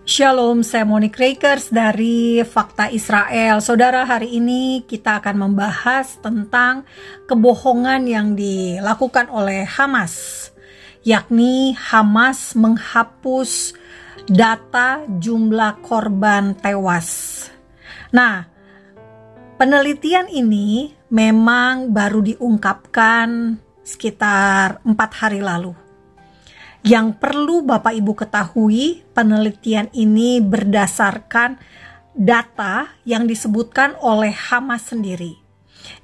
Shalom, saya Monique Rakers dari Fakta Israel. Saudara, hari ini kita akan membahas tentang kebohongan yang dilakukan oleh Hamas, yakni Hamas menghapus data jumlah korban tewas. Nah, penelitian ini memang baru diungkapkan sekitar 4 hari lalu. Yang perlu Bapak Ibu ketahui, penelitian ini berdasarkan data yang disebutkan oleh Hamas sendiri.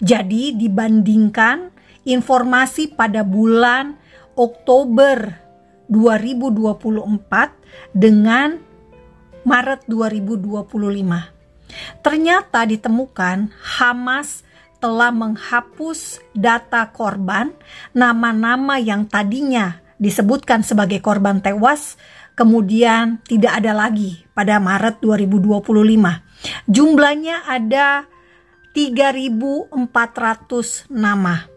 Jadi dibandingkan informasi pada bulan Oktober 2024 dengan Maret 2025. Ternyata ditemukan Hamas telah menghapus data korban, nama-nama yang tadinya disebutkan sebagai korban tewas, kemudian tidak ada lagi pada Maret 2025. Jumlahnya ada 3.400 nama.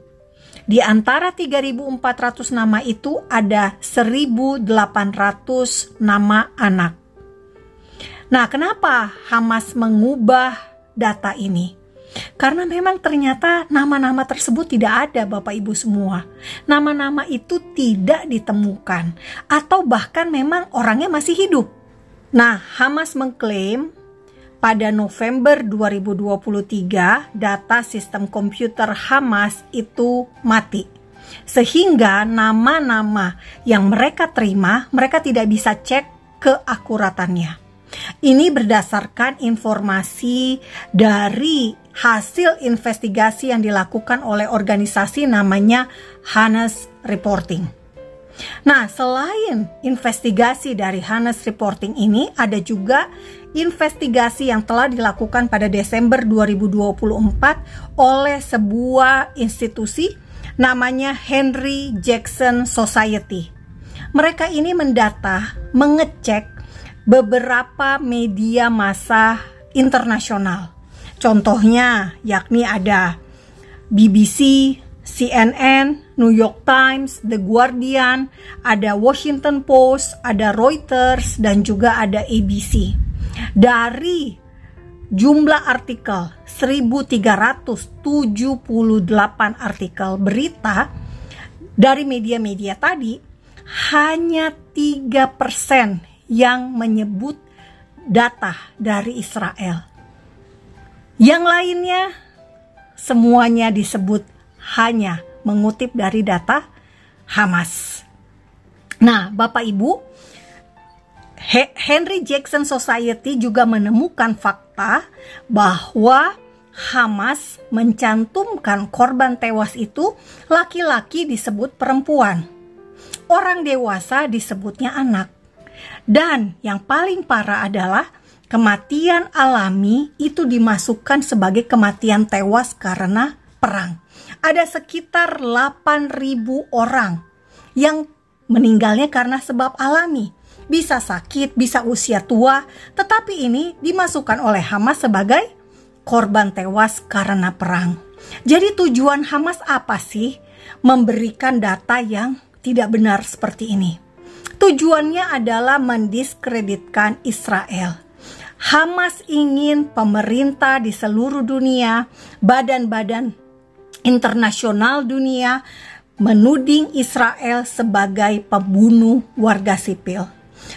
Di antara 3.400 nama itu ada 1.800 nama anak. Nah, kenapa Hamas mengubah data ini? Karena memang ternyata nama-nama tersebut tidak ada, Bapak Ibu semua. Nama-nama itu tidak ditemukan, atau bahkan memang orangnya masih hidup. Nah, Hamas mengklaim pada November 2023 data sistem komputer Hamas itu mati. Sehingga nama-nama yang mereka terima, mereka tidak bisa cek keakuratannya. Ini berdasarkan informasi dari hasil investigasi yang dilakukan oleh organisasi namanya Hannes Reporting. Nah, selain investigasi dari Hannes Reporting ini, ada juga investigasi yang telah dilakukan pada Desember 2024 oleh sebuah institusi namanya Henry Jackson Society. Mereka ini mendata, mengecek beberapa media massa internasional. Contohnya yakni ada BBC, CNN, New York Times, The Guardian, ada Washington Post, ada Reuters, dan juga ada ABC. Dari jumlah artikel 1.378 artikel berita dari media-media tadi, hanya 3% yang menyebut data dari Israel. Yang lainnya semuanya disebut hanya mengutip dari data Hamas. Nah, Bapak Ibu, Henry Jackson Society juga menemukan fakta bahwa Hamas mencantumkan korban tewas itu laki-laki disebut perempuan, orang dewasa disebutnya anak. Dan yang paling parah adalah kematian alami itu dimasukkan sebagai kematian tewas karena perang. Ada sekitar 8.000 orang yang meninggalnya karena sebab alami. Bisa sakit, bisa usia tua, tetapi ini dimasukkan oleh Hamas sebagai korban tewas karena perang. Jadi tujuan Hamas apa sih memberikan data yang tidak benar seperti ini? Tujuannya adalah mendiskreditkan Israel. Hamas ingin pemerintah di seluruh dunia, badan-badan internasional dunia menuding Israel sebagai pembunuh warga sipil.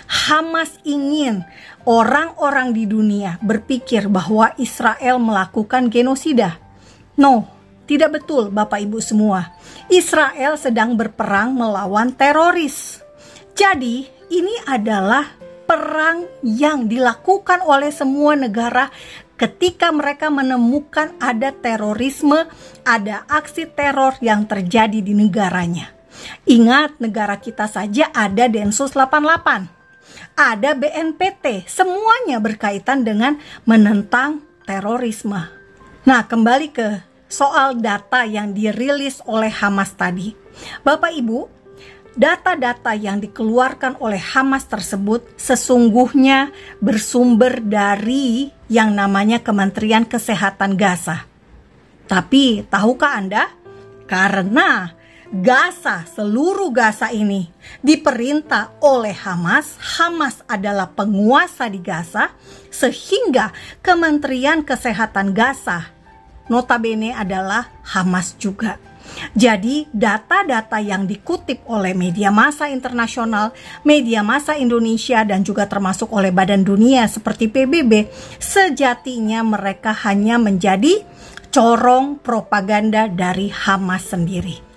Hamas ingin orang-orang di dunia berpikir bahwa Israel melakukan genosida. No, tidak betul Bapak Ibu semua. Israel sedang berperang melawan teroris. Jadi, ini adalah perang yang dilakukan oleh semua negara ketika mereka menemukan ada terorisme, ada aksi teror yang terjadi di negaranya. Ingat, negara kita saja ada Densus 88, ada BNPT, semuanya berkaitan dengan menentang terorisme. Nah, kembali ke soal data yang dirilis oleh Hamas tadi. Bapak Ibu, data-data yang dikeluarkan oleh Hamas tersebut sesungguhnya bersumber dari yang namanya Kementerian Kesehatan Gaza. Tapi tahukah Anda? Karena Gaza, seluruh Gaza ini diperintah oleh Hamas. Hamas adalah penguasa di Gaza, sehingga Kementerian Kesehatan Gaza notabene adalah Hamas juga. Jadi data-data yang dikutip oleh media massa internasional, media massa Indonesia, dan juga termasuk oleh Badan Dunia seperti PBB, sejatinya mereka hanya menjadi corong propaganda dari Hamas sendiri.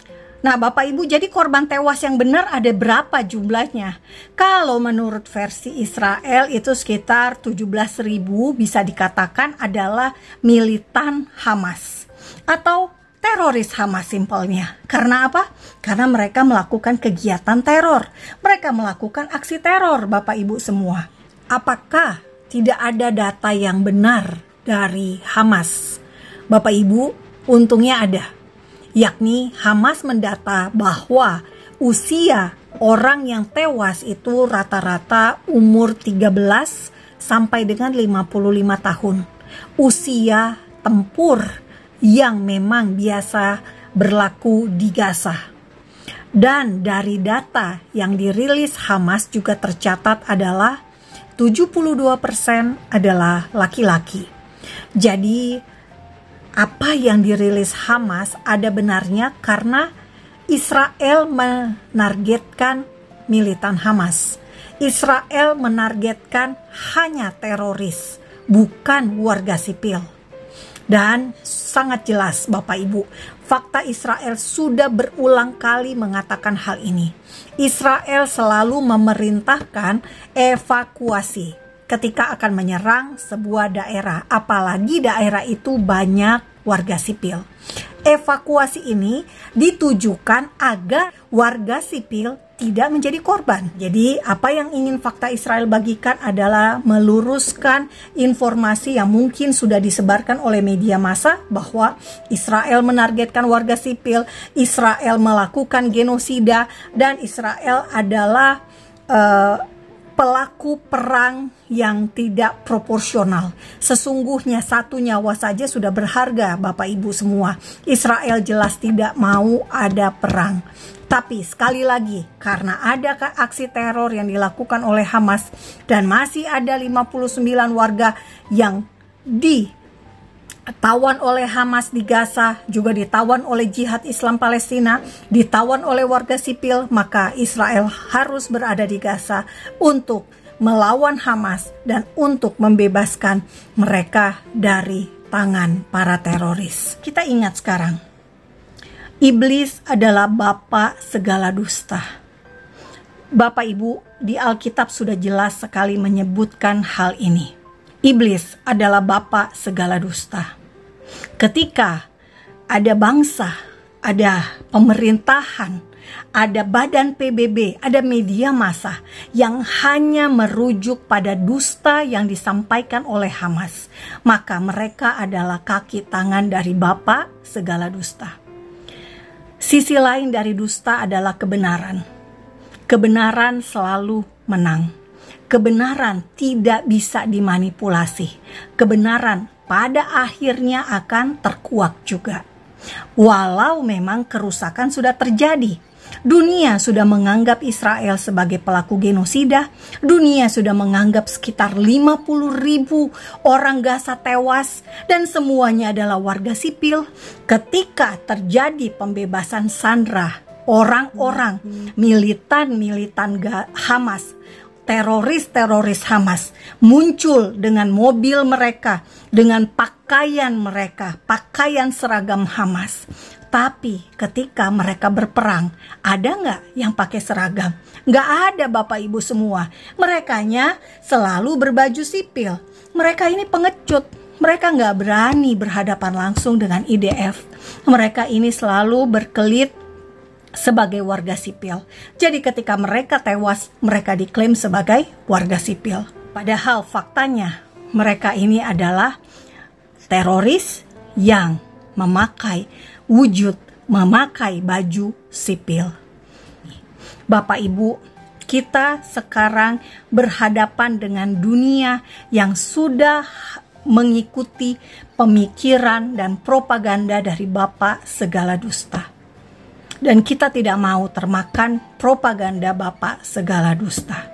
Nah, Bapak Ibu, jadi korban tewas yang benar ada berapa jumlahnya? Kalau menurut versi Israel itu sekitar 17.000 bisa dikatakan adalah militan Hamas atau teroris Hamas simpelnya. Karena apa? Karena mereka melakukan kegiatan teror. Mereka melakukan aksi teror, Bapak Ibu semua. Apakah tidak ada data yang benar dari Hamas? Bapak Ibu, untungnya ada. Yakni Hamas mendata bahwa usia orang yang tewas itu rata-rata umur 13 sampai dengan 55 tahun. Usia tempur yang memang biasa berlaku di Gaza. Dan dari data yang dirilis Hamas juga tercatat adalah 72% adalah laki-laki. Jadi apa yang dirilis Hamas ada benarnya karena Israel menargetkan militan Hamas. Israel menargetkan hanya teroris, bukan warga sipil. Dan sangat jelas Bapak Ibu, fakta Israel sudah berulang kali mengatakan hal ini. Israel selalu memerintahkan evakuasi ketika akan menyerang sebuah daerah, apalagi daerah itu banyak warga sipil. Evakuasi ini ditujukan agar warga sipil tidak menjadi korban. Jadi apa yang ingin fakta Israel bagikan adalah meluruskan informasi yang mungkin sudah disebarkan oleh media massa bahwa Israel menargetkan warga sipil, Israel melakukan genosida, dan Israel adalah pelaku perang yang tidak proporsional. Sesungguhnya satu nyawa saja sudah berharga, Bapak Ibu semua. Israel jelas tidak mau ada perang. Tapi sekali lagi, karena ada aksi teror yang dilakukan oleh Hamas dan masih ada 59 warga yang ditawan oleh Hamas di Gaza, juga ditawan oleh Jihad Islam Palestina, ditawan oleh warga sipil, maka Israel harus berada di Gaza untuk melawan Hamas dan untuk membebaskan mereka dari tangan para teroris. Kita ingat sekarang, iblis adalah bapa segala dusta. Bapak Ibu, di Alkitab sudah jelas sekali menyebutkan hal ini. Iblis adalah bapa segala dusta. Ketika ada bangsa, ada pemerintahan, ada badan PBB, ada media massa yang hanya merujuk pada dusta yang disampaikan oleh Hamas, maka mereka adalah kaki tangan dari bapa segala dusta. Sisi lain dari dusta adalah kebenaran. Kebenaran selalu menang. Kebenaran tidak bisa dimanipulasi. Kebenaran pada akhirnya akan terkuak juga. Walau memang kerusakan sudah terjadi. Dunia sudah menganggap Israel sebagai pelaku genosida. Dunia sudah menganggap sekitar 50.000 orang Gaza tewas dan semuanya adalah warga sipil. Ketika terjadi pembebasan sandera orang-orang militan Hamas, teroris Hamas muncul dengan mobil mereka, dengan pakaian mereka, pakaian seragam Hamas. Tapi ketika mereka berperang, ada nggak yang pakai seragam? Nggak ada, Bapak Ibu semua. Merekanya selalu berbaju sipil. Mereka ini pengecut. Mereka nggak berani berhadapan langsung dengan IDF. Mereka ini selalu berkelit sebagai warga sipil. Jadi ketika mereka tewas, mereka diklaim sebagai warga sipil. Padahal faktanya mereka ini adalah teroris yang memakai baju sipil. Bapak Ibu, kita sekarang berhadapan dengan dunia yang sudah mengikuti pemikiran dan propaganda dari bapa segala dusta. Dan kita tidak mau termakan propaganda bapak segala dusta.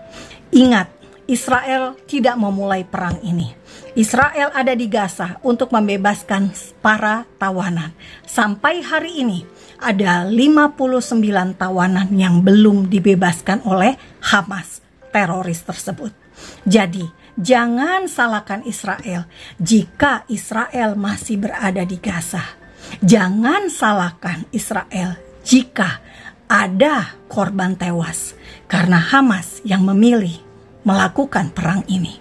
Ingat, Israel tidak memulai perang ini. Israel ada di Gaza untuk membebaskan para tawanan. Sampai hari ini ada 59 tawanan yang belum dibebaskan oleh Hamas, teroris tersebut. Jadi, jangan salahkan Israel jika Israel masih berada di Gaza. Jangan salahkan Israel jika ada korban tewas karena Hamas yang memilih melakukan perang ini.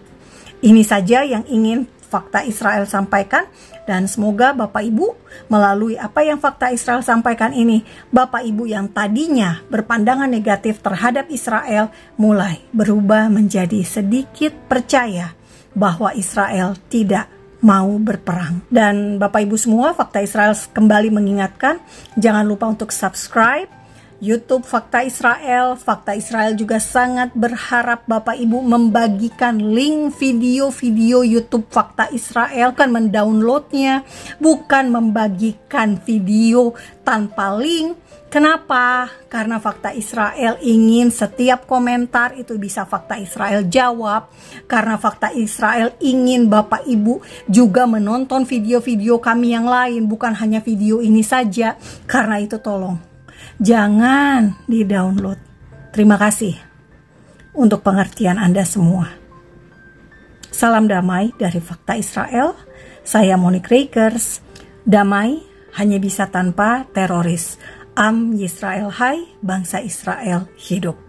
Ini saja yang ingin Fakta Israel sampaikan, dan semoga Bapak Ibu melalui apa yang Fakta Israel sampaikan ini, Bapak Ibu yang tadinya berpandangan negatif terhadap Israel mulai berubah menjadi sedikit percaya bahwa Israel tidak mau berperang. Dan Bapak Ibu semua, Fakta Israel kembali mengingatkan, jangan lupa untuk subscribe YouTube Fakta Israel. Fakta Israel juga sangat berharap Bapak Ibu membagikan link video-video YouTube Fakta Israel, kan mendownloadnya, bukan membagikan video tanpa link. Kenapa? Karena Fakta Israel ingin setiap komentar itu bisa Fakta Israel jawab. Karena Fakta Israel ingin Bapak Ibu juga menonton video-video kami yang lain, bukan hanya video ini saja. Karena itu tolong, jangan di-download. Terima kasih untuk pengertian Anda semua. Salam damai dari Fakta Israel. Saya Monique Rakers. Damai hanya bisa tanpa teroris. Am Yisrael Hai, bangsa Israel hidup.